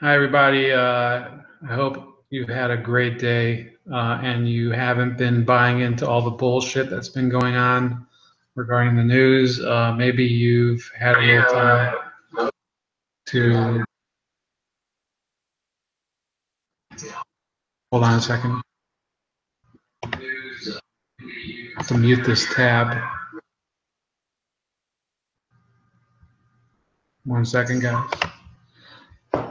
Hi, everybody. I hope you've had a great day and you haven't been buying into all the bullshit that's been going on regarding the news. Maybe you've had a little time to hold on a second. I have to mute this tab. 1 second, guys.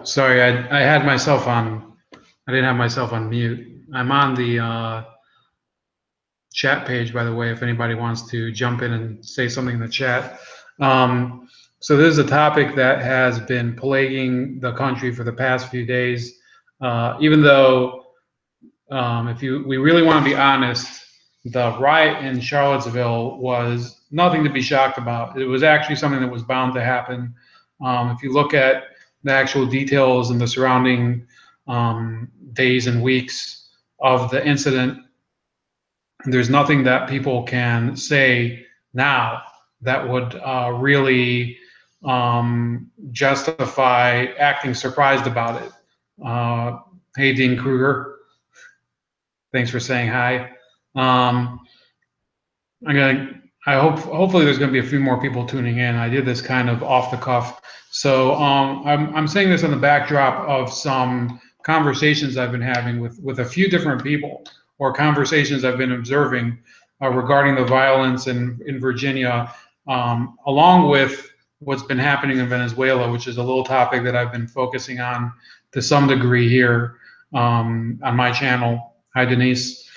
Sorry, I had myself on. I didn't have myself on mute. I'm on the chat page, by the way, if anybody wants to jump in and say something in the chat. So this is a topic that has been plaguing the country for the past few days. Even though, if we really want to be honest, the riot in Charlottesville was nothing to be shocked about. It was actually something that was bound to happen. If you look at the actual details and the surrounding days and weeks of the incident, there's nothing that people can say now that would really justify acting surprised about it. Hey, Dean Kruger, thanks for saying hi. Hopefully there's gonna be a few more people tuning in. I did this kind of off the cuff. So I'm saying this on the backdrop of some conversations I've been having with a few different people, or conversations I've been observing regarding the violence in Virginia, along with what's been happening in Venezuela, which is a little topic that I've been focusing on to some degree here on my channel. Hi, Denise.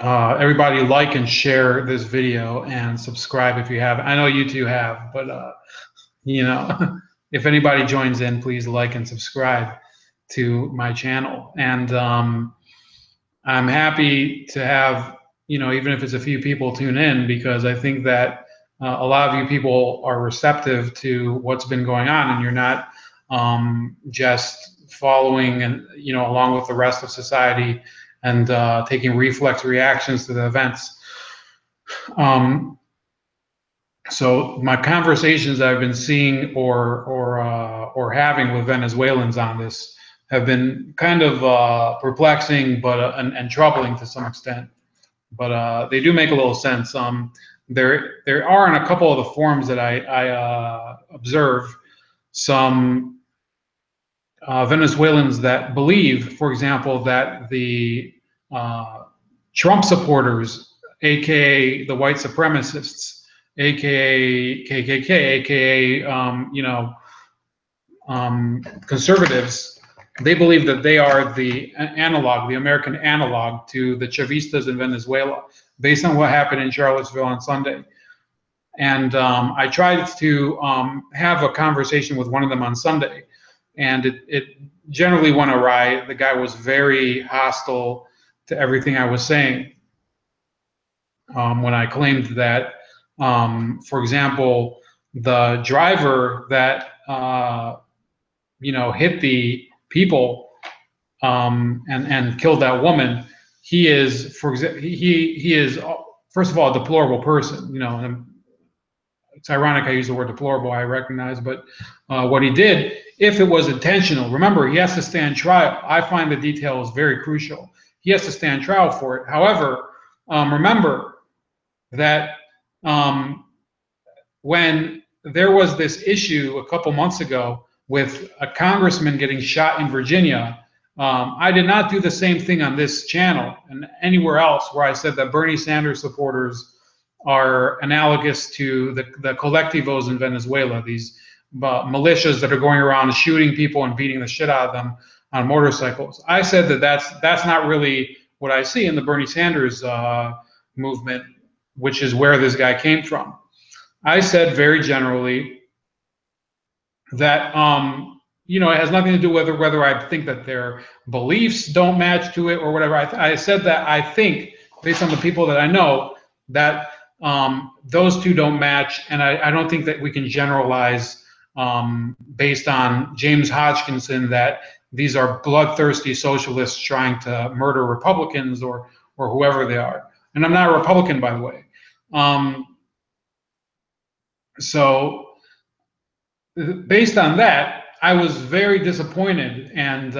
Everybody like and share this video and subscribe if you haven't. I know you two have, but you know, if anybody joins in, please like and subscribe to my channel. And I'm happy to have, even if it's a few people tune in, because I think that a lot of you people are receptive to what's been going on, and you're not just following and along with the rest of society and taking reflex reactions to the events. So my conversations I've been seeing or having with Venezuelans on this have been kind of perplexing, but and troubling to some extent. But they do make a little sense. There are in a couple of the forums that I observe some Venezuelans that believe, for example, that the Trump supporters, aka the white supremacists, aka KKK, aka conservatives, they believe that they are the analog, the American analog to the Chavistas in Venezuela, based on what happened in Charlottesville on Sunday. And I tried to have a conversation with one of them on Sunday, and it generally went awry. The guy was very hostile to everything I was saying. When I claimed that, for example, the driver that hit the people and killed that woman, he is, he is first of all a deplorable person. And it's ironic I use the word deplorable, I recognize, but what he did, if it was intentional, remember, he has to stand trial. I find the details very crucial. He has to stand trial for it. However, remember that when there was this issue a couple months ago with a congressman getting shot in Virginia, I did not do the same thing on this channel and anywhere else where I said that Bernie Sanders supporters are analogous to the colectivos in Venezuela, these militias that are going around shooting people and beating the shit out of them on motorcycles. I said that that's not really what I see in the Bernie Sanders movement, which is where this guy came from. I said very generally that it has nothing to do with whether I think that their beliefs don't match to it or whatever. I said that I think, based on the people that I know, that those two don't match, and I don't think that we can generalize based on James Hodgkinson that these are bloodthirsty socialists trying to murder Republicans or whoever they are. And I'm not a Republican, by the way. So based on that, I was very disappointed and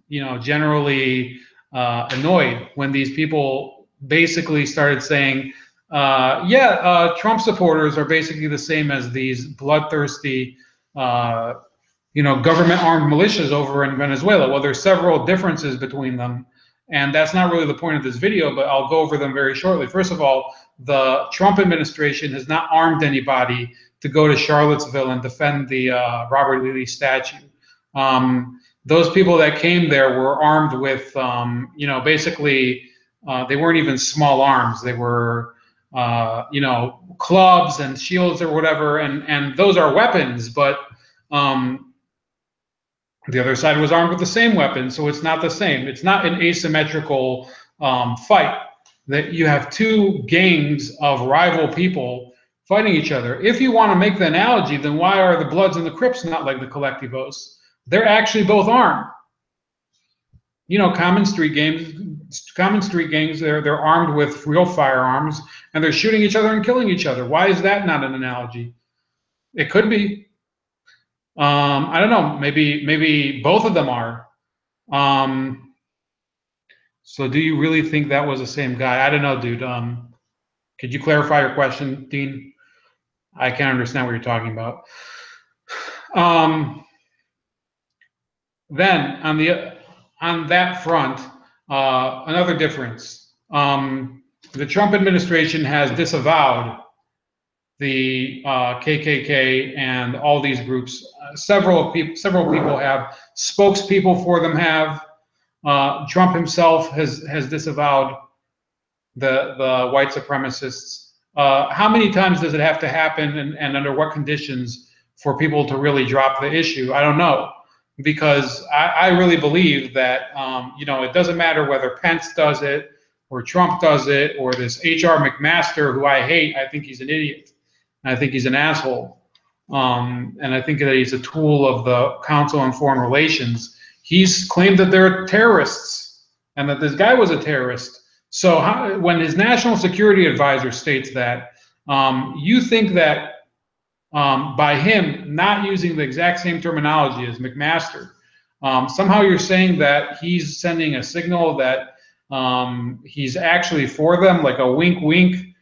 you know, generally annoyed when these people basically started saying, Trump supporters are basically the same as these bloodthirsty, you know, government armed militias over in Venezuela. Well, there's several differences between them, and that's not really the point of this video, but I'll go over them very shortly. First of all, the Trump administration has not armed anybody to go to Charlottesville and defend the Robert E. Lee statue. Those people that came there were armed with, you know, basically, they weren't even small arms. They were, you know, clubs and shields or whatever, and those are weapons, but the other side was armed with the same weapon, so it's not the same. It's not an asymmetrical fight. That you have two gangs of rival people fighting each other. If you want to make the analogy, then why are the Bloods and the Crips not like the Collectivos? They're actually both armed. You know, common street gangs, they're armed with real firearms, and they're shooting each other and killing each other. Why is that not an analogy? It could be. I don't know. Maybe both of them are. So do you really think that was the same guy? I don't know, dude. Could you clarify your question, Dean? I can't understand what you're talking about. Then on that front, another difference. The Trump administration has disavowed the KKK and all these groups. Several people have. Spokespeople for them have. Trump himself has disavowed the white supremacists. How many times does it have to happen, and under what conditions for people to really drop the issue? I don't know, because I really believe that you know, it doesn't matter whether Pence does it or Trump does it or this H.R. McMaster, who I hate. I think he's an idiot. I think he's an asshole. And I think that he's a tool of the Council on Foreign Relations. He's claimed that they're terrorists and that this guy was a terrorist. So when his national security advisor states that, you think that by him not using the exact same terminology as McMaster, somehow you're saying that he's sending a signal that he's actually for them, like a wink wink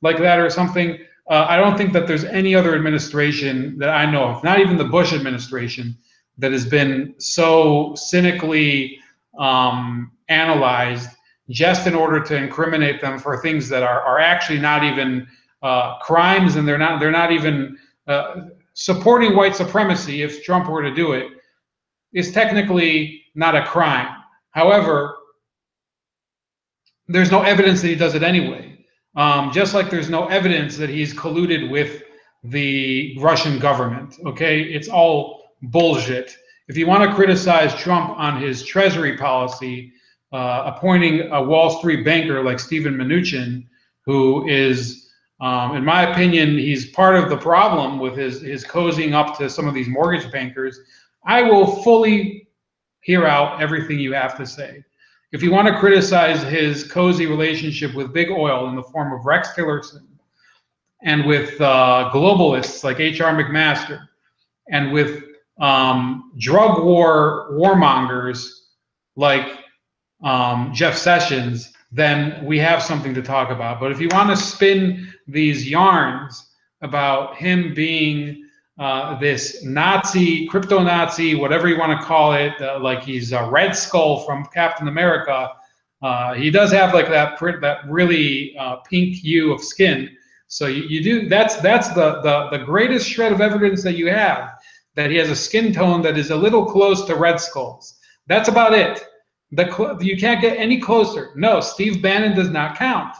like that or something. I don't think that there's any other administration that I know of, not even the Bush administration, that has been so cynically analyzed just in order to incriminate them for things that are actually not even crimes, and they're not even supporting white supremacy. If Trump were to do it, is technically not a crime. However, there's no evidence that he does it anyway. Just like there's no evidence that he's colluded with the Russian government. Okay, it's all bullshit. If you want to criticize Trump on his treasury policy, appointing a Wall Street banker like Steven Mnuchin, who is, in my opinion, he's part of the problem with his cozying up to some of these mortgage bankers, I will fully hear out everything you have to say. If you want to criticize his cozy relationship with big oil in the form of Rex Tillerson, and with globalists like H.R. McMaster, and with drug warmongers like Jeff Sessions, then we have something to talk about. But if you want to spin these yarns about him being this Nazi, crypto-Nazi, whatever you want to call it, like he's a Red Skull from Captain America, he does have like that really pink hue of skin. So you do, that's the greatest shred of evidence that you have, that he has a skin tone that is a little close to Red Skulls. That's about it. You can't get any closer. No, Steve Bannon does not count.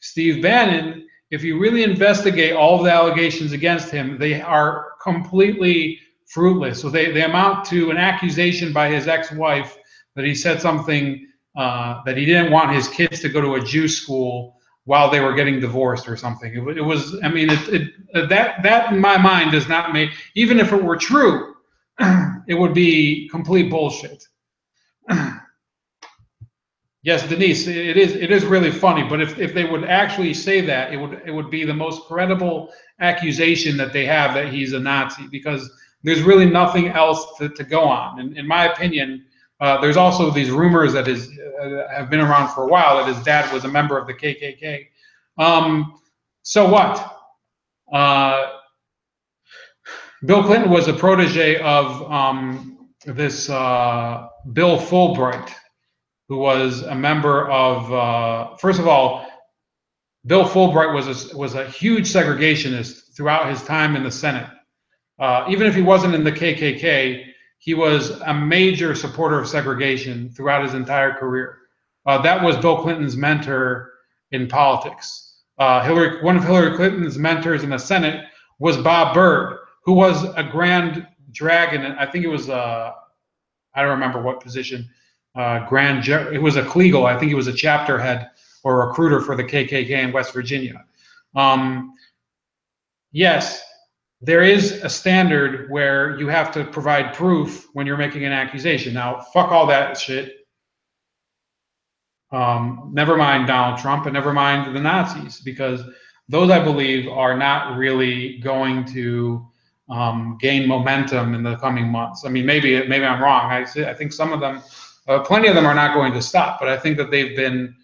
Steve Bannon, if you really investigate all of the allegations against him, they are completely fruitless. So they amount to an accusation by his ex-wife that he said something, that he didn't want his kids to go to a Jew school while they were getting divorced or something. It was, I mean, that in my mind does not make, even if it were true, it would be complete bullshit. Yes, Denise, it is really funny, but if they would actually say that, it would be the most credible accusation that they have, that he's a Nazi, because there's really nothing else to go on. And in my opinion, there's also these rumors that have been around for a while that his dad was a member of the KKK. So what? Bill Clinton was a protege of this Bill Fulbright, who was a member of, first of all, Bill Fulbright was a huge segregationist throughout his time in the Senate. Even if he wasn't in the KKK, he was a major supporter of segregation throughout his entire career. That was Bill Clinton's mentor in politics. One of Hillary Clinton's mentors in the Senate was Bob Byrd, who was a grand dragon. I think it was, I don't remember what position, it was a Kleagle. I think he was a chapter head or recruiter for the KKK in West Virginia. Yes, there is a standard where you have to provide proof when you're making an accusation. Now, fuck all that shit. Never mind Donald Trump and never mind the Nazis, because those, I believe, are not really going to gain momentum in the coming months. I mean, maybe I'm wrong. I think some of them, plenty of them, are not going to stop. But I think that they've been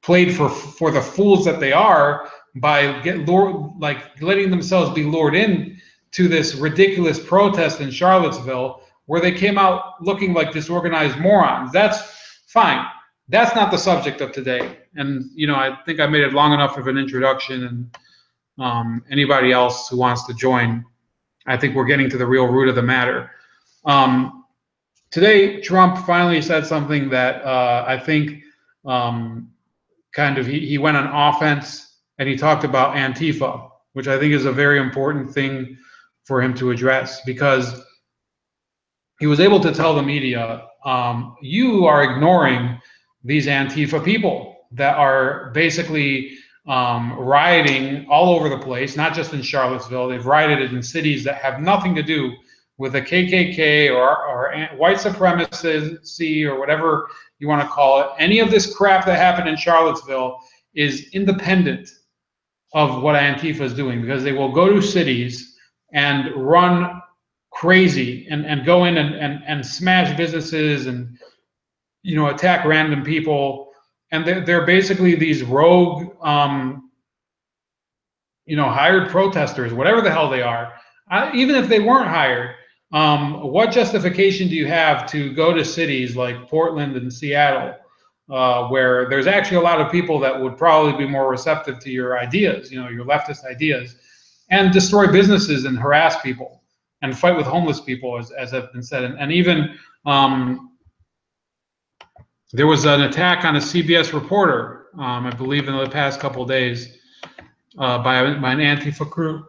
played for the fools that they are by letting themselves be lured in to this ridiculous protest in Charlottesville, where they came out looking like disorganized morons. That's fine. That's not the subject of today. And I think I made it long enough of an introduction. And anybody else who wants to join, I think we're getting to the real root of the matter. Today, Trump finally said something that I think he went on offense, and he talked about Antifa, which I think is a very important thing for him to address, because he was able to tell the media, you are ignoring these Antifa people that are basically rioting all over the place, not just in Charlottesville. They've rioted in cities that have nothing to do with the KKK or white supremacy or whatever you want to call it. Any of this crap that happened in Charlottesville is independent of what Antifa is doing, because they will go to cities and run crazy and go in and smash businesses and attack random people. And they're basically these rogue hired protesters, whatever the hell they are. Even if they weren't hired, what justification do you have to go to cities like Portland and Seattle, where there's actually a lot of people that would probably be more receptive to your ideas, your leftist ideas, and destroy businesses and harass people and fight with homeless people, as have been said. And even there was an attack on a CBS reporter, I believe, in the past couple of days by an Antifa crew.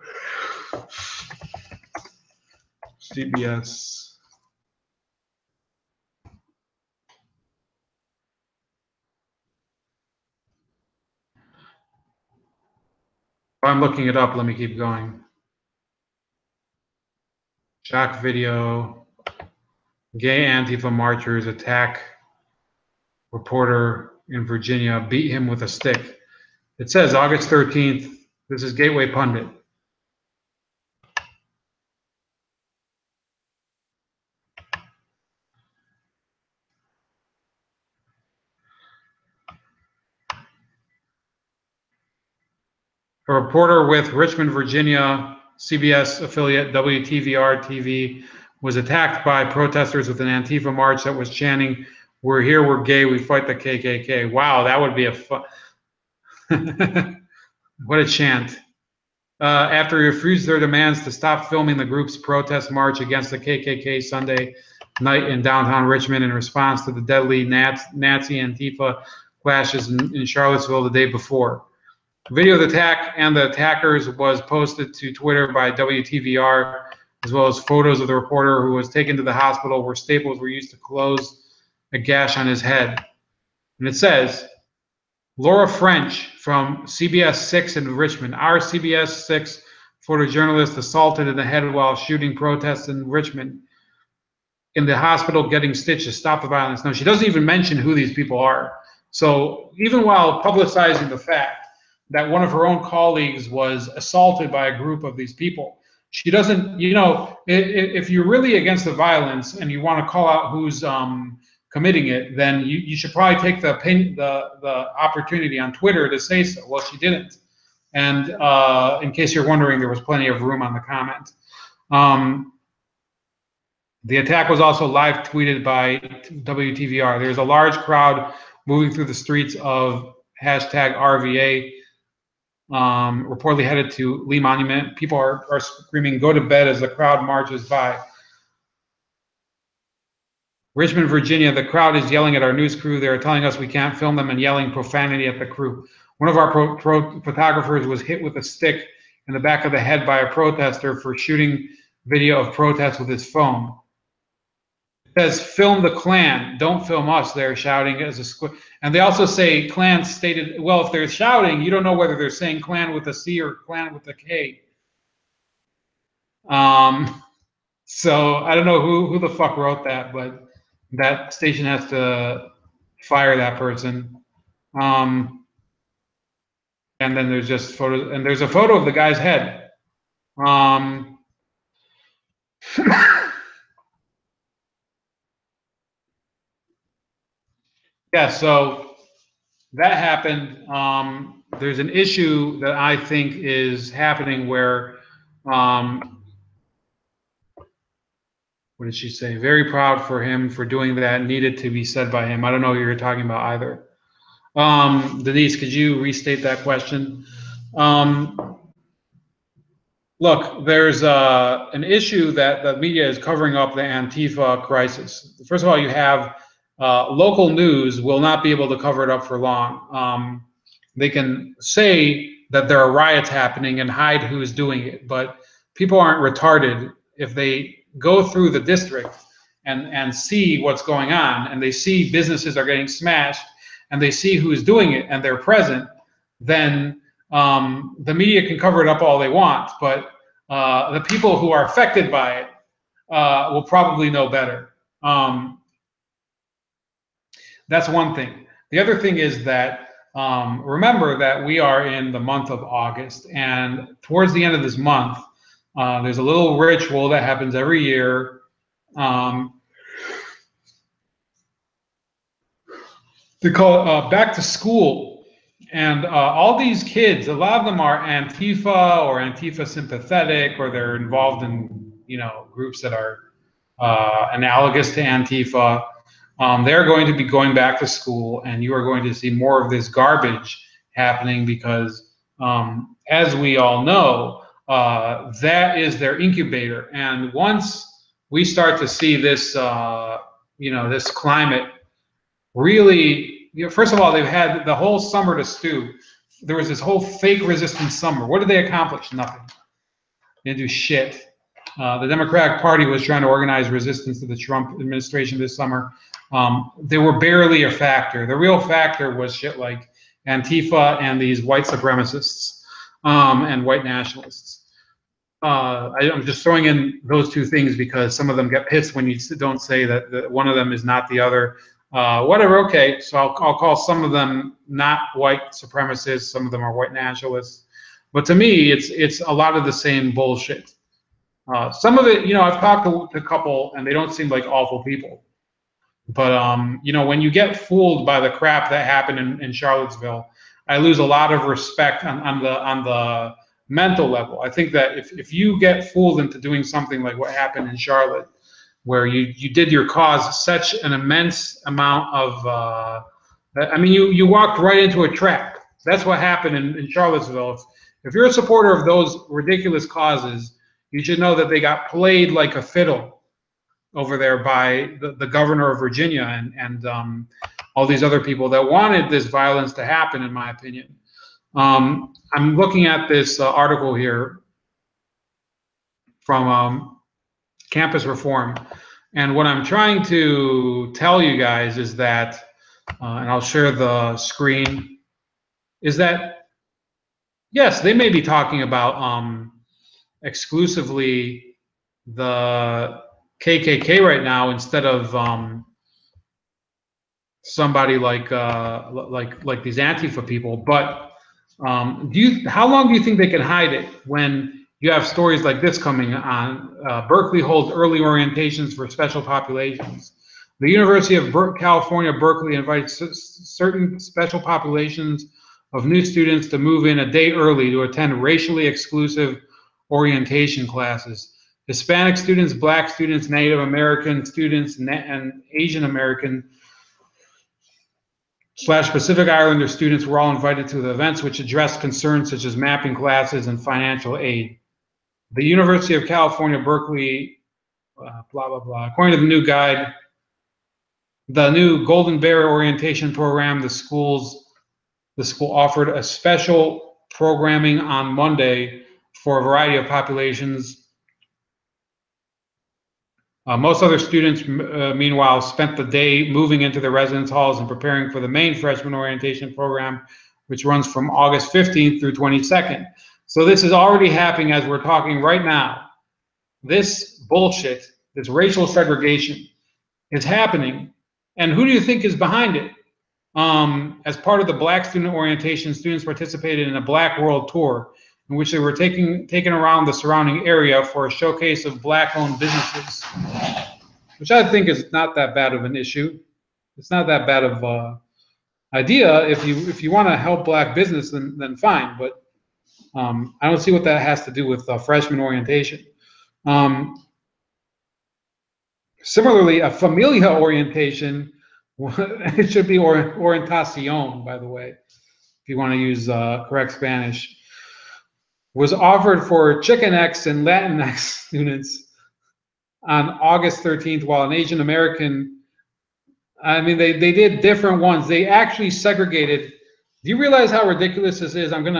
CBS. I'm looking it up. Let me keep going. Shock video. Gay Antifa marchers attack reporter in Virginia, beat him with a stick. It says August 13th. This is Gateway Pundit. A reporter with Richmond, Virginia, CBS affiliate WTVR-TV was attacked by protesters with an Antifa march that was chanting, "We're here, we're gay, we fight the KKK." Wow, that would be a fun. What a chant. After he refused their demands to stop filming the group's protest march against the KKK Sunday night in downtown Richmond in response to the deadly Nazi Antifa clashes in Charlottesville the day before. Video of the attack and the attackers was posted to Twitter by WTVR, as well as photos of the reporter, who was taken to the hospital where staples were used to close a gash on his head. And it says, Laura French from CBS 6 in Richmond. Our CBS 6 photojournalist assaulted in the head while shooting protests in Richmond. In the hospital getting stitches. Stop the violence. No, she doesn't even mention who these people are. So even while publicizing the fact that one of her own colleagues was assaulted by a group of these people, She doesn't, you know, if you're really against the violence and you want to call out who's committing it, then you should probably take the opportunity on Twitter to say so. Well, she didn't. And in case you're wondering, there was plenty of room on the comment. The attack was also live tweeted by WTVR. There's a large crowd moving through the streets of #RVA, reportedly headed to Lee Monument. People are screaming, "Go to bed," as the crowd marches by. Richmond, Virginia, the crowd is yelling at our news crew. They're telling us we can't film them and yelling profanity at the crew. One of our photographers was hit with a stick in the back of the head by a protester for shooting video of protests with his phone. It says, "Film the Klan, don't film us," they're shouting as a squid. And they also say Klan stated, well, if they're shouting, you don't know whether they're saying Klan with a C or Klan with a K. So I don't know who the fuck wrote that, but that station has to fire that person. And then there's just photos, and there's a photo of the guy's head. Yeah, so that happened. There's an issue that I think is happening where, what did she say? Very proud for him for doing that. Needed to be said by him. I don't know what you're talking about either. Denise, could you restate that question? Look, there's an issue that the media is covering up the Antifa crisis. First of all, you have local news will not be able to cover it up for long. They can say that there are riots happening and hide who's doing it, but people aren't retarded. If they go through the district and see what's going on, and they see businesses are getting smashed, and they see who's doing it, and they're present, then the media can cover it up all they want, but the people who are affected by it will probably know better. That's one thing. The other thing is that remember that we are in the month of August, and towards the end of this month, there's a little ritual that happens every year. They call it back to school. And all these kids, a lot of them are Antifa or Antifa sympathetic, or they're involved in, you know, groups that are analogous to Antifa. They're going to be going back to school, and you are going to see more of this garbage happening because, as we all know, that is their incubator. And once we start to see this, you know, this climate really, you know, first of all, they've had the whole summer to stew. There was this whole fake resistance summer. What did they accomplish? Nothing. They didn't do shit. The Democratic Party was trying to organize resistance to the Trump administration this summer. They were barely a factor. The real factor was shit like Antifa and these white supremacists and white nationalists. I'm just throwing in those two things because some of them get pissed when you don't say that one of them is not the other. Whatever, okay, so I'll call some of them not white supremacists, some of them are white nationalists. But to me, it's a lot of the same bullshit. Some of it, you know, I've talked to a couple, and they don't seem like awful people. But, you know, when you get fooled by the crap that happened in Charlottesville, I lose a lot of respect on the mental level. I think that if you get fooled into doing something like what happened in Charlotte, where you did your cause such an immense amount of, I mean, you walked right into a trap. That's what happened in Charlottesville. If you're a supporter of those ridiculous causes, you should know that they got played like a fiddle over there by the governor of Virginia and all these other people that wanted this violence to happen, in my opinion. I'm looking at this article here from Campus Reform. And what I'm trying to tell you guys is that, and I'll share the screen, is that, yes, they may be talking about exclusively the KKK right now instead of somebody like these Antifa people. But how long do you think they can hide it when you have stories like this coming on. Berkeley holds early orientations for special populations. The University of California, Berkeley invites certain special populations of new students to move in a day early to attend racially exclusive orientation classes. Hispanic students, Black students, Native American students, and Asian American / Pacific Islander students were all invited to the events, which addressed concerns such as mapping classes and financial aid. The University of California, Berkeley, blah, blah, blah. According to the new guide, the new Golden Bear orientation program, the school offered a special programming on Monday for a variety of populations. Most other students, meanwhile, spent the day moving into their residence halls and preparing for the main freshman orientation program, which runs from August 15th through 22nd. So this is already happening as we're talking right now. This bullshit, this racial segregation is happening. And who do you think is behind it? As part of the Black student orientation, students participated in a Black World Tour in which they were taken around the surrounding area for a showcase of Black-owned businesses, which I think is not that bad of an issue. It's not that bad of an idea. If you want to help Black business, then fine. But I don't see what that has to do with freshman orientation. Similarly, a familia orientation, it should be orientación, by the way, if you want to use correct Spanish, was offered for Chicanx and Latinx students on August 13th, while an Asian American, I mean, they did different ones. They actually segregated. Do you realize how ridiculous this is? I don't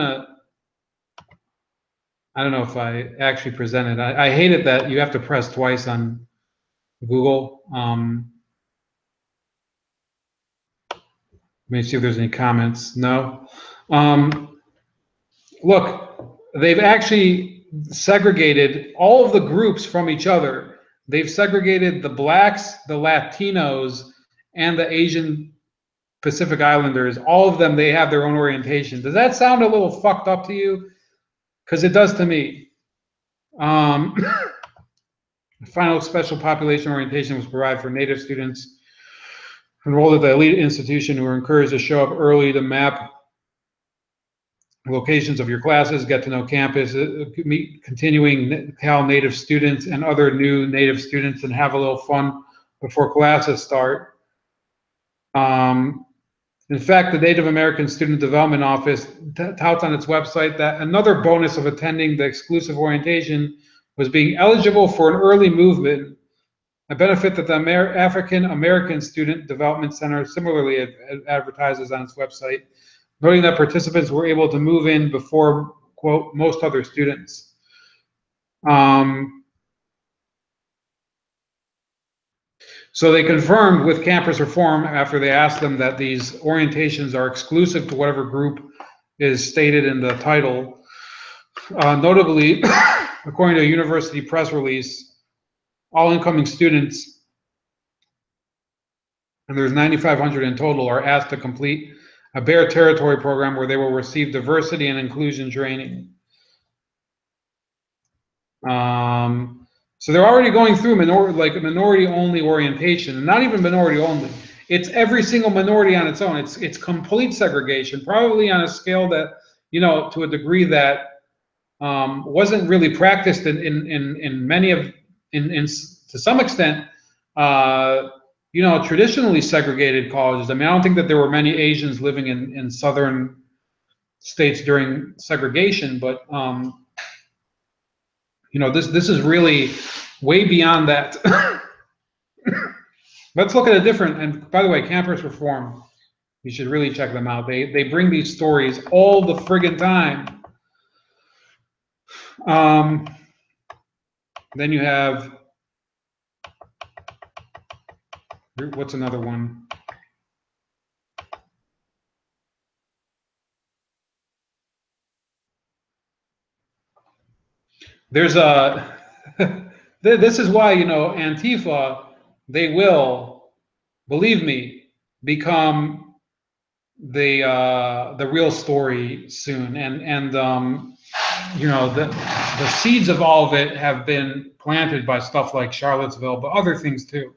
know if I actually presented. I hate it that you have to press twice on Google. Let me see if there's any comments. No. Look, they've actually segregated all of the groups from each other. They've segregated the Blacks, the Latinos, and the Asian Pacific Islanders. All of them, they have their own orientation. Does that sound a little fucked up to you? Because it does to me. The final special population orientation was provided for Native students enrolled at the elite institution who were encouraged to show up early to map locations of your classes, get to know campus, meet continuing Cal Native students and other new Native students, and have a little fun before classes start. In fact, the Native American Student Development Office touts on its website that another bonus of attending the exclusive orientation was being eligible for an early movement, a benefit that the African American Student Development Center similarly advertises on its website, noting that participants were able to move in before, quote, most other students. So they confirmed with campus reform after they asked them that these orientations are exclusive to whatever group is stated in the title. Notably, according to a university press release, all incoming students, and there's 9,500 in total, are asked to complete a Bear Territory program where they will receive diversity and inclusion training. So they're already going through minority-only orientation, and not even minority-only. It's every single minority on its own. It's complete segregation, probably on a scale that, to a degree that wasn't really practiced in many of, to some extent, traditionally segregated colleges. I mean, I don't think that there were many Asians living in southern states during segregation, but this is really way beyond that. Let's look at a different, and by the way, campus reform, you should really check them out. They bring these stories all the friggin' time. Then you have, what's another one? There's a, this is why, Antifa, they will, believe me, become the real story soon. And you know, the seeds of all of it have been planted by stuff like Charlottesville, but other things too.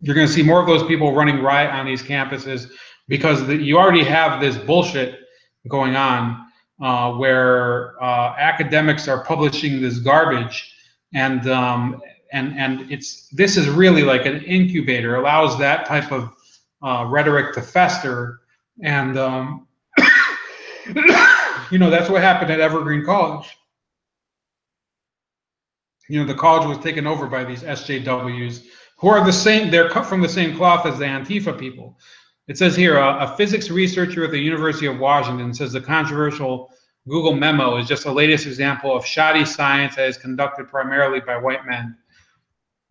You're going to see more of those people running riot on these campuses because you already have this bullshit going on where academics are publishing this garbage, and this is really like an incubator, allows that type of rhetoric to fester, and you know, that's what happened at Evergreen College. You know, the college was taken over by these SJWs who are the same, they're cut from the same cloth as the Antifa people. It says here, a physics researcher at the University of Washington says the controversial Google memo is just the latest example of shoddy science that is conducted primarily by white men.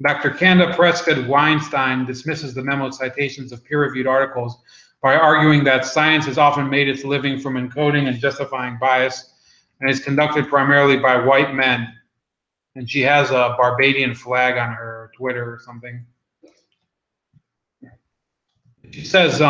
Dr. Kanda Prescott-Weinstein dismisses the memo's citations of peer-reviewed articles by arguing that science has often made its living from encoding and justifying bias and is conducted primarily by white men. And she has a Barbadian flag on her Twitter or something. She says,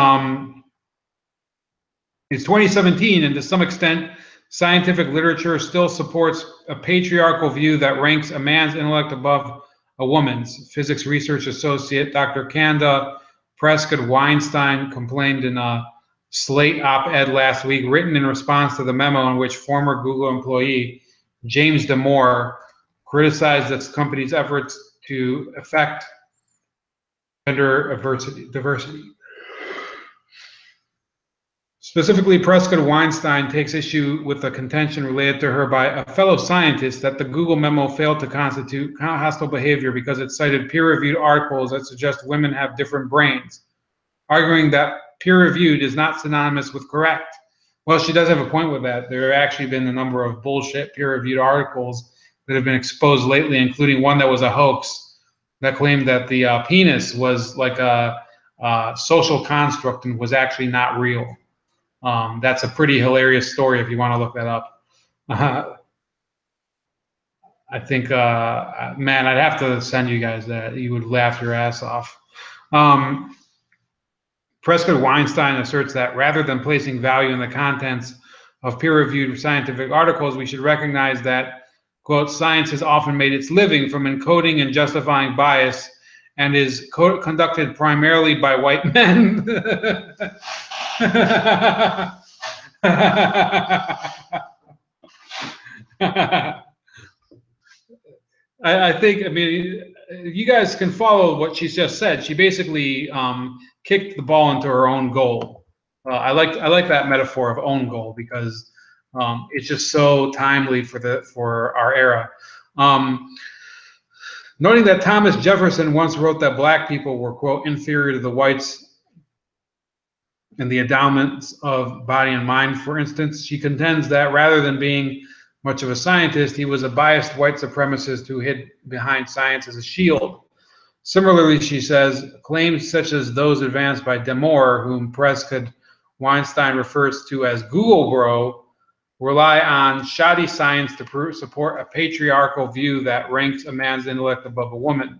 it's 2017, and to some extent, scientific literature still supports a patriarchal view that ranks a man's intellect above a woman's. Physics research associate Dr. Kanda Prescott-Weinstein complained in a Slate op-ed last week, written in response to the memo in which former Google employee James Damore criticized its company's efforts to affect gender diversity. Specifically, Prescott-Weinstein takes issue with the contention related to her by a fellow scientist that the Google memo failed to constitute hostile behavior because it cited peer-reviewed articles that suggest women have different brains, arguing that peer-reviewed is not synonymous with correct. Well, she does have a point with that. There have actually been a number of bullshit peer-reviewed articles that have been exposed lately, including one that was a hoax that claimed that the penis was like a social construct and was actually not real. That's a pretty hilarious story if you want to look that up. I think, man, I'd have to send you guys that. You would laugh your ass off. Prescott-Weinstein asserts that rather than placing value in the contents of peer-reviewed scientific articles, we should recognize that, quote, science has often made its living from encoding and justifying bias and is conducted primarily by white men. I think, I mean, you guys can follow what she's just said. She basically kicked the ball into her own goal. I like that metaphor of own goal because it's just so timely for our era. Noting that Thomas Jefferson once wrote that black people were, quote, inferior to the whites in the endowments of body and mind, for instance, she contends that rather than being much of a scientist, he was a biased white supremacist who hid behind science as a shield. Similarly, she says, claims such as those advanced by Damore, whom Prescott-Weinstein refers to as Google Bro, rely on shoddy science to support a patriarchal view that ranks a man's intellect above a woman.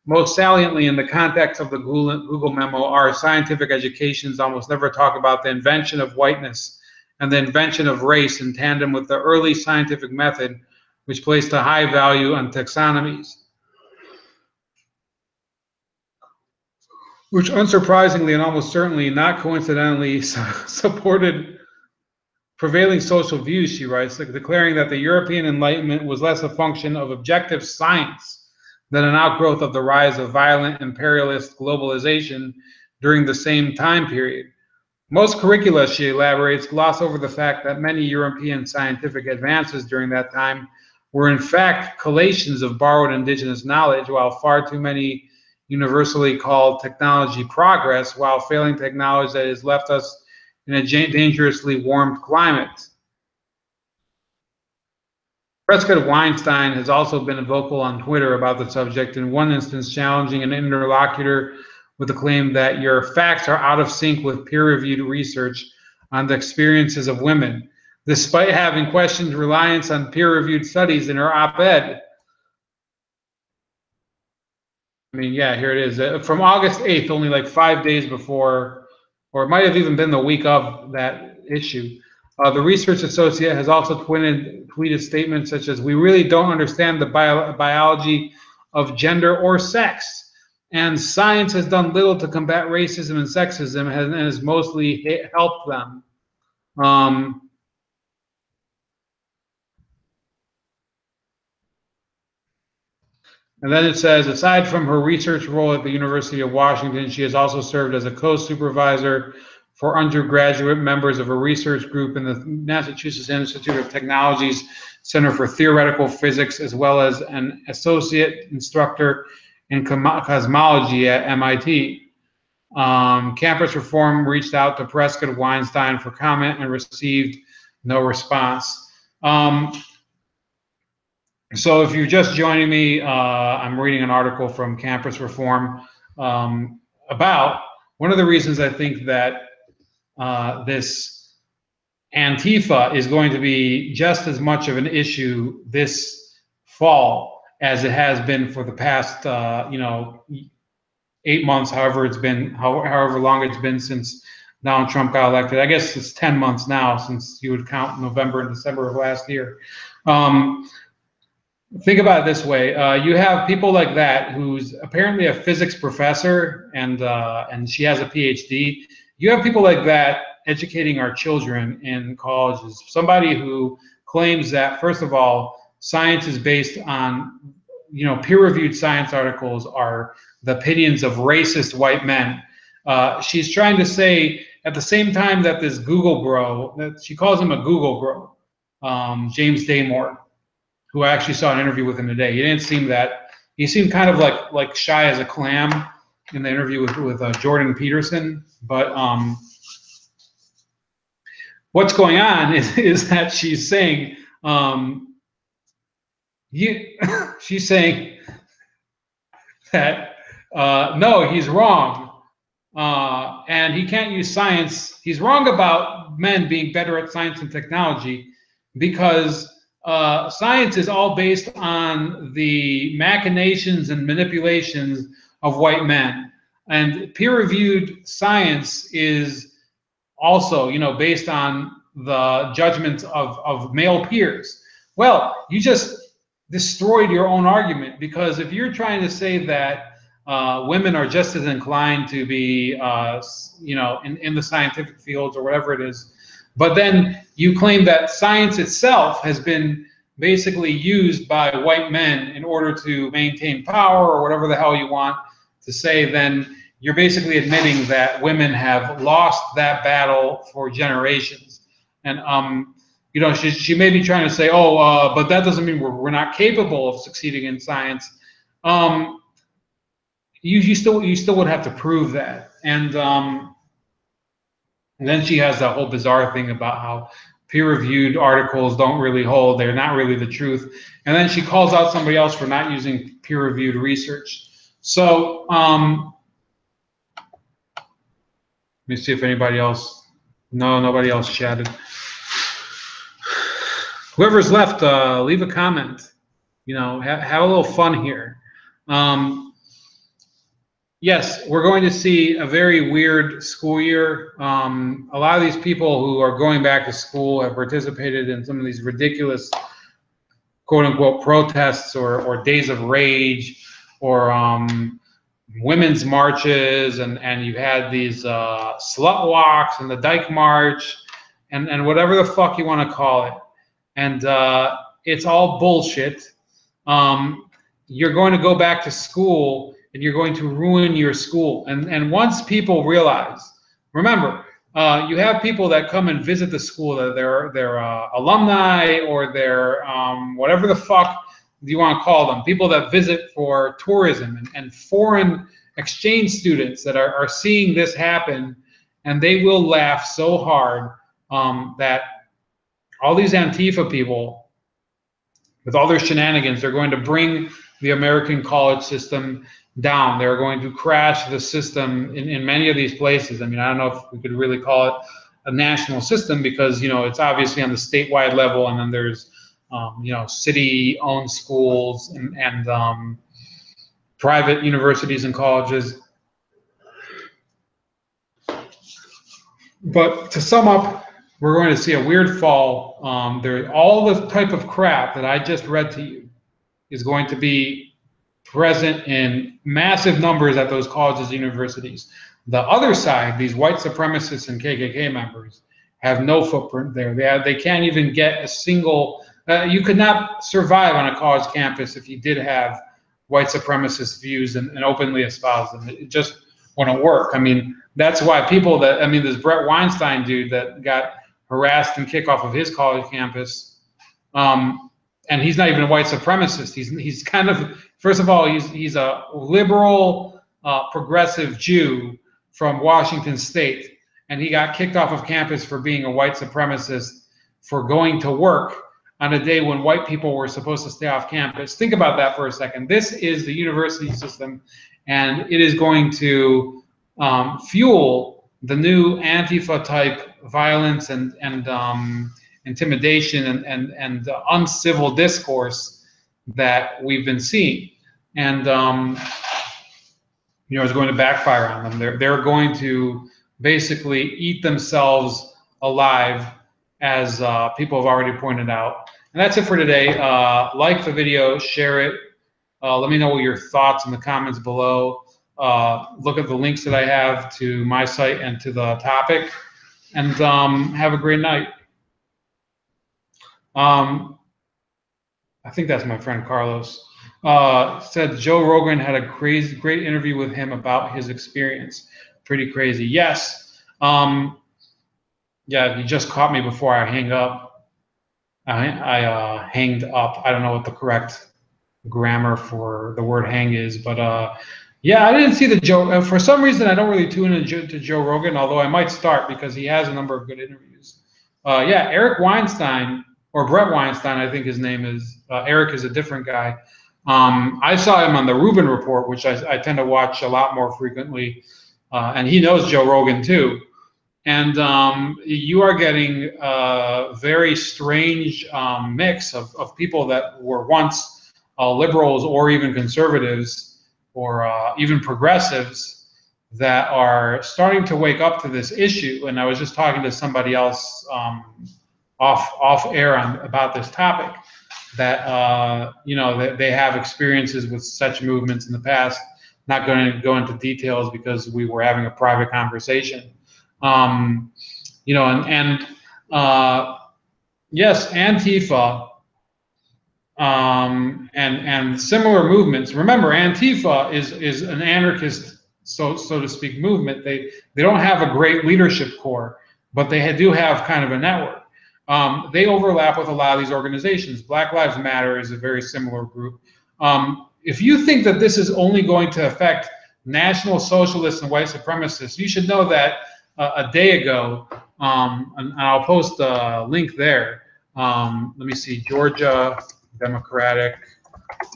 Most saliently, in the context of the Google memo, our scientific educations almost never talk about the invention of whiteness and the invention of race in tandem with the early scientific method, which placed a high value on taxonomies, which unsurprisingly and almost certainly not coincidentally supported prevailing social views, she writes, like declaring that the European Enlightenment was less a function of objective science than an outgrowth of the rise of violent imperialist globalization during the same time period. Most curricula, she elaborates, gloss over the fact that many European scientific advances during that time were in fact collations of borrowed indigenous knowledge, while far too many universally called technology progress, while failing to acknowledge that it has left us in a dangerously warmed climate. Prescott-Weinstein has also been vocal on Twitter about the subject, in one instance challenging an interlocutor with the claim that your facts are out of sync with peer-reviewed research on the experiences of women, despite having questioned reliance on peer-reviewed studies in her op-ed. I mean, yeah, here it is. From August 8th, only like 5 days before, or it might have even been the week of that issue. The research associate has also tweeted statements such as, "We really don't understand the biology of gender or sex, and science has done little to combat racism and sexism and has mostly helped them." And then it says, aside from her research role at the University of Washington, she has also served as a co-supervisor for undergraduate members of a research group in the Massachusetts Institute of Technology's Center for Theoretical Physics, as well as an associate instructor in cosmology at MIT. Campus Reform reached out to Prescott Weinstein for comment and received no response. So if you're just joining me, I'm reading an article from Campus Reform about one of the reasons I think that this Antifa is going to be just as much of an issue this fall as it has been for the past, 8 months, however long it's been since Donald Trump got elected. I guess it's 10 months now, since you would count November and December of last year. Think about it this way: you have people like that, who's apparently a physics professor, and she has a PhD. You have people like that educating our children in colleges. Somebody who claims that, first of all, science is based on, peer-reviewed science articles are the opinions of racist white men. She's trying to say at the same time that this Google bro, that she calls him a Google bro, James Damore, who I actually saw an interview with him today. He seemed kind of like shy as a clam in the interview with Jordan Peterson. But what's going on is that she's saying she's saying that no, he's wrong, and he can't use science. He's wrong about men being better at science and technology, because science is all based on the machinations and manipulations of white men, and peer-reviewed science is also, based on the judgments of male peers. Well, you just destroyed your own argument, because if you're trying to say that women are just as inclined to be, in the scientific fields or whatever it is, but then you claim that science itself has been basically used by white men in order to maintain power, or whatever the hell you want to say, then you're basically admitting that women have lost that battle for generations. And she may be trying to say, but that doesn't mean we're not capable of succeeding in science. You still would have to prove that. And then she has that whole bizarre thing about how peer-reviewed articles don't really hold. They're not really the truth. And then she calls out somebody else for not using peer-reviewed research. So let me see if anybody else. No, nobody else chatted. Whoever's left, leave a comment. Have a little fun here. Yes, we're going to see a very weird school year. A lot of these people who are going back to school have participated in some of these ridiculous, quote unquote, protests or days of rage, or women's marches, and you've had these slut walks and the Dyke March, and whatever the fuck you want to call it. And it's all bullshit. You're going to go back to school, and you're going to ruin your school. And once people realize, remember, you have people that come and visit the school, that they're alumni, or they're whatever the fuck you want to call them, people that visit for tourism, and foreign exchange students that are seeing this happen, and they will laugh so hard that all these Antifa people, with all their shenanigans, they're going to bring the American college system down. They're going to crash the system in many of these places. I mean, I don't know if we could really call it a national system, because it's obviously on the statewide level, and then there's city-owned schools and private universities and colleges. But to sum up we're going to see a weird fall. All the type of crap that I just read to you is going to be present in massive numbers at those colleges and universities. The other side, these white supremacists and KKK members, have no footprint there. They can't even get a single. You could not survive on a college campus if you did have white supremacist views and openly espouse them. It just wouldn't work. I mean, that's why people that, I mean, this Brett Weinstein dude that got harassed and kicked off of his college campus, and he's not even a white supremacist. He's kind of, first of all, he's a liberal, progressive Jew from Washington State, and he got kicked off of campus for being a white supremacist for going to work on a day when white people were supposed to stay off campus. Think about that for a second. This is the university system, and it is going to fuel the new Antifa type violence and intimidation and uncivil discourse that we've been seeing. And it's going to backfire on them. They're going to basically eat themselves alive, as people have already pointed out. And that's it for today. Like the video, share it. Let me know what your thoughts in the comments below. Look at the links that I have to my site and to the topic. And have a great night. I think that's my friend Carlos. Said Joe Rogan had a great interview with him about his experience. Pretty crazy. Yes. Yeah, he just caught me before I hang up. I hanged up. I don't know what the correct grammar for the word hang is, but yeah, I didn't see the Joe. For some reason, I don't really tune into Joe Rogan, although I might start because he has a number of good interviews. Yeah, Eric Weinstein, or Brett Weinstein, I think his name is. Eric is a different guy. I saw him on the Rubin Report, which I tend to watch a lot more frequently, and he knows Joe Rogan too. And you are getting a very strange mix of people that were once liberals or even conservatives or even progressives that are starting to wake up to this issue. And I was just talking to somebody else off air about this topic, that that they have experiences with such movements in the past. Not going to go into details because we were having a private conversation. Yes, Antifa and similar movements. Remember, Antifa is an anarchist, so to speak, movement. They don't have a great leadership core, but they do have kind of a network. They overlap with a lot of these organizations. Black Lives Matter is a very similar group. If you think that this is only going to affect National Socialists and white supremacists, you should know that a day ago, and I'll post a link there. Let me see, Georgia Democratic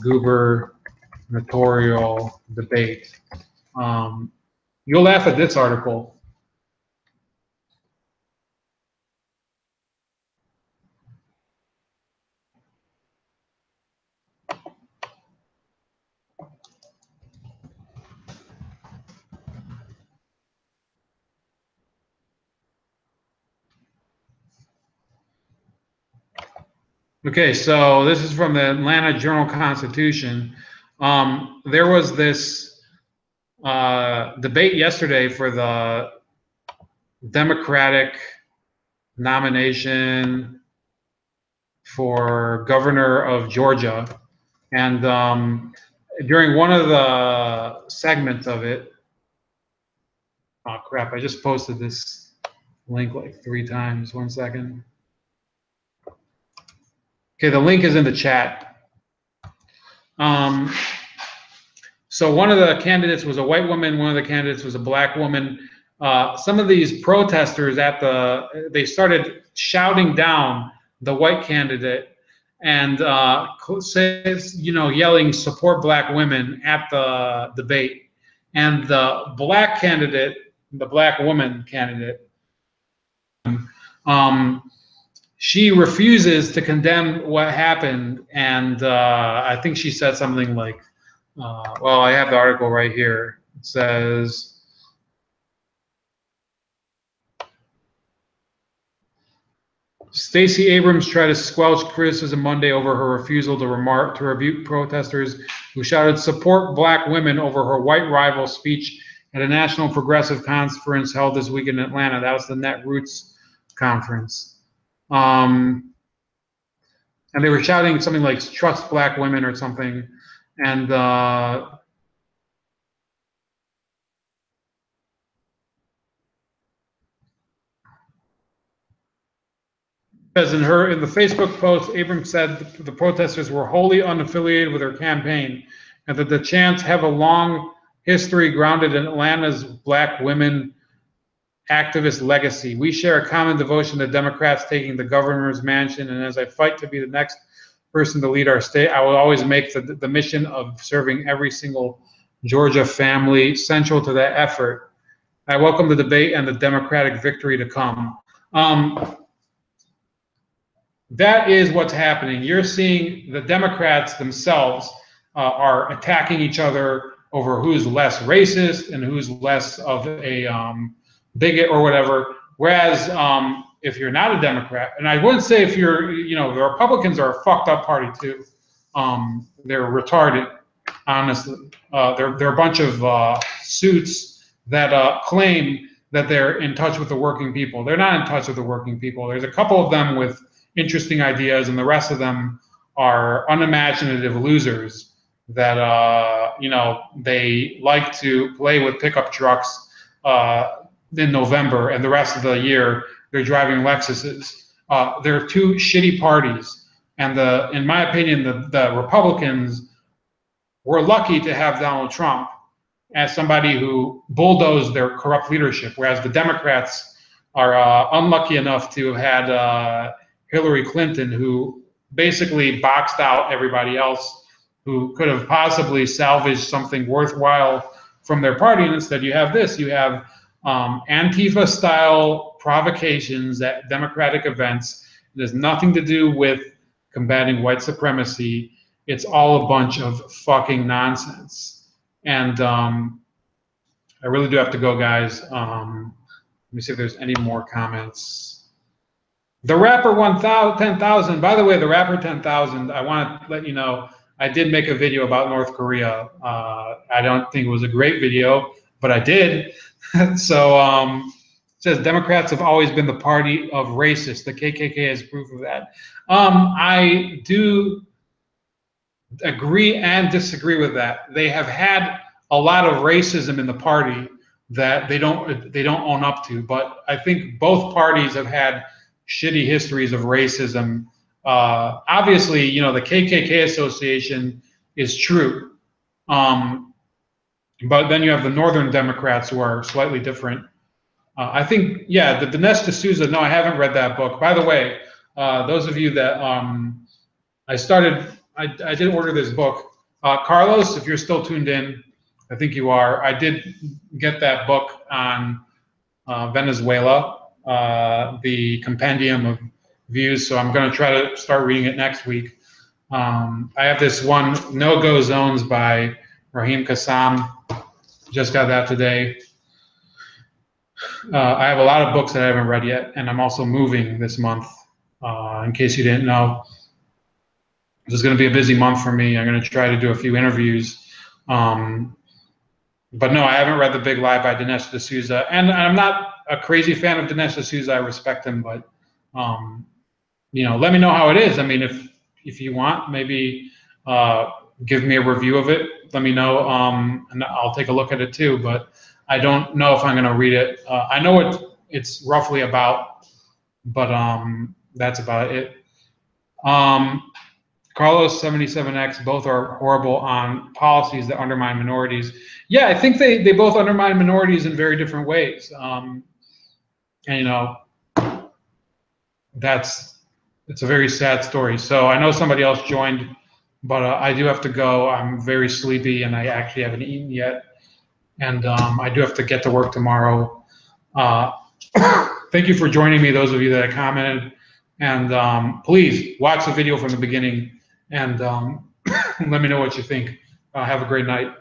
gubernatorial debate. You'll laugh at this article. Okay, so this is from the Atlanta Journal-Constitution. There was this debate yesterday for the Democratic nomination for governor of Georgia. And during one of the segments of it, oh crap, I just posted this link like 3 times. 1 second. Okay, the link is in the chat. So one of the candidates was a white woman, one of the candidates was a black woman. Some of these protesters they started shouting down the white candidate and yelling support black women at the debate. And the black candidate, the black woman candidate, she refuses to condemn what happened, and I think she said something like, well, I have the article right here. It says, Stacey Abrams tried to squelch criticism Monday over her refusal to rebuke protesters who shouted support black women over her white rival speech at a national progressive conference held this week in Atlanta. That was the Net Roots conference. And they were shouting something like trust black women or something. And as in the Facebook post, Abrams said the protesters were wholly unaffiliated with her campaign, and that the chants have a long history grounded in Atlanta's black women activist legacy. We share a common devotion to Democrats taking the governor's mansion, and as I fight to be the next person to lead our state, I will always make the mission of serving every single Georgia family central to that effort. I welcome the debate and the Democratic victory to come. That is what's happening. You're seeing the Democrats themselves are attacking each other over who's less racist and who's less of a bigot or whatever. Whereas if you're not a Democrat, and I wouldn't say if you're, the Republicans are a fucked up party too. They're retarded, honestly. They're a bunch of suits that claim that they're in touch with the working people. They're not in touch with the working people. There's a couple of them with interesting ideas, and the rest of them are unimaginative losers that they like to play with pickup trucks in November, and the rest of the year they're driving Lexuses. They're two shitty parties, and in my opinion, the Republicans were lucky to have Donald Trump as somebody who bulldozed their corrupt leadership, whereas the Democrats are unlucky enough to have had Hillary Clinton, who basically boxed out everybody else who could have possibly salvaged something worthwhile from their party. And instead you have this, you have Antifa-style provocations at Democratic events. It has nothing to do with combating white supremacy. It's all a bunch of fucking nonsense. And I really do have to go, guys. Let me see if there's any more comments. The rapper 10,000. By the way, the rapper 10,000, I want to let you know, I did make a video about North Korea. I don't think it was a great video, but I did. So it says Democrats have always been the party of racists. The KKK has proof of that. I do agree and disagree with that. They have had a lot of racism in the party that they don't own up to. But I think both parties have had shitty histories of racism. Obviously, the KKK association is true. But then you have the Northern Democrats who are slightly different. I think, yeah, the Dinesh D'Souza, no, I haven't read that book. By the way, those of you that I did order this book. Carlos, if you're still tuned in, I think you are. I did get that book on Venezuela. The compendium of views, so I'm going to try to start reading it next week. I have this one, No-Go Zones by Raheem Kassam. Just got that today. I have a lot of books that I haven't read yet, and I'm also moving this month, in case you didn't know. This is going to be a busy month for me. I'm going to try to do a few interviews. But no, I haven't read The Big Lie by Dinesh D'Souza, and I'm not a crazy fan of Dinesh D'Souza. I respect him, but let me know how it is. I mean, if you want, maybe give me a review of it. Let me know, and I'll take a look at it too. But I don't know if I'm going to read it. I know what it's roughly about, but that's about it. Carlos 77X, both are horrible on policies that undermine minorities. Yeah, I think they both undermine minorities in very different ways. And it's a very sad story. So I know somebody else joined, but I do have to go. I'm very sleepy and I actually haven't eaten yet. And I do have to get to work tomorrow. Thank you for joining me, those of you that commented. And please watch the video from the beginning and let me know what you think. Have a great night.